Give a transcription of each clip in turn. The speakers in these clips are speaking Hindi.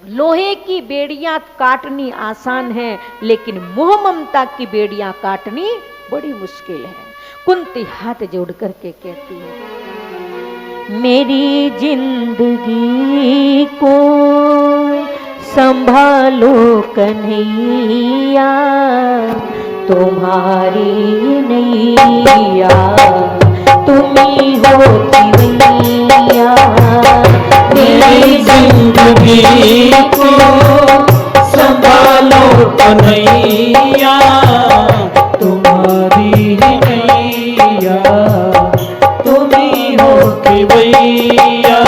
लोहे की बेड़ियां काटनी आसान है, लेकिन मोह ममता की बेड़ियां काटनी बड़ी मुश्किल है। कुंती हाथ जोड़ करके कहती है, मेरी जिंदगी को संभालो कन्हैया, तुम्हारी नैया तुम्ही हो किवैया। मेरी जिंदगी को संभालो कन्हैया, तुम्हारी नैया तुम्ही हो किवैया।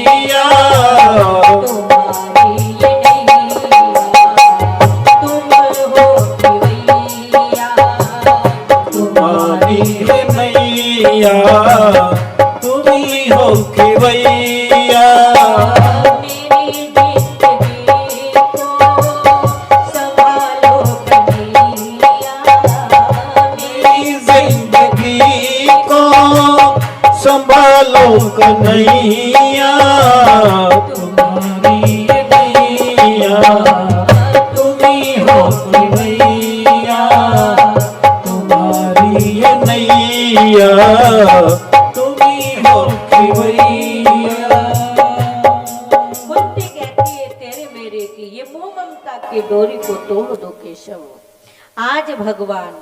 कन्हैया तुम्हारी ये नैया तुम हो खिवैया, तुम्हारी है नैया तुम्ही हो खिवैया। मेरी जिंदगी को संभालो कन्हैया, मेरी जिंदगी को संभालो कन्हैया। तुम्हारी है नैया तुम्ही हो खिवैया, तुम्हारी है नैया तुम्ही हो खिवैया। कुंती कहती है तेरे मेरे की ये मोह ममता की डोरी को तोड़ दो केशव। आज भगवान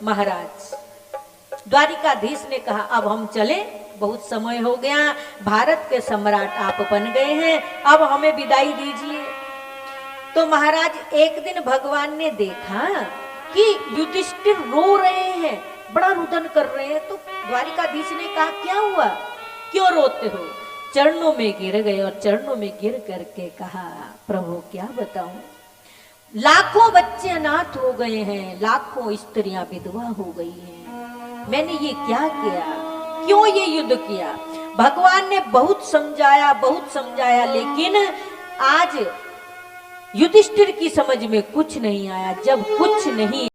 महाराज द्वारिकाधीश ने कहा अब हम चले, बहुत समय हो गया, भारत के सम्राट आप बन गए हैं, अब हमें विदाई दीजिए। तो महाराज एक दिन भगवान ने देखा कि युधिष्ठिर रो रहे हैं, बड़ा रुदन कर रहे हैं। तो द्वारिकाधीश ने कहा क्या हुआ, क्यों रोते हो? चरणों में गिर गए और चरणों में गिर करके कहा प्रभु क्या बताऊं, लाखों बच्चे अनाथ हो गए हैं, लाखों स्त्रियां विधवा हो गई हैं, मैंने ये क्या किया, क्यों ये युद्ध किया? भगवान ने बहुत समझाया लेकिन आज युधिष्ठिर की समझ में कुछ नहीं आया। जब कुछ नहीं